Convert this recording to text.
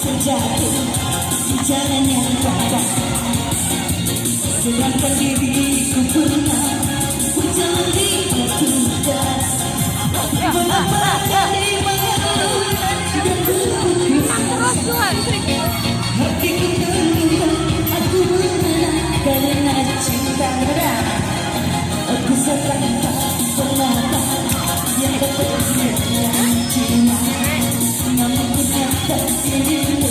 terjatuh di jalan yang gagal. Sedangkan diriku pernah berjalan di batu das. Beberapa kali mengeluh dan berputus hatiku terluka, aku mengenang karena cinta berat. Aku sekarang tak pernah yang dapat cinta, namun ternyata dirimu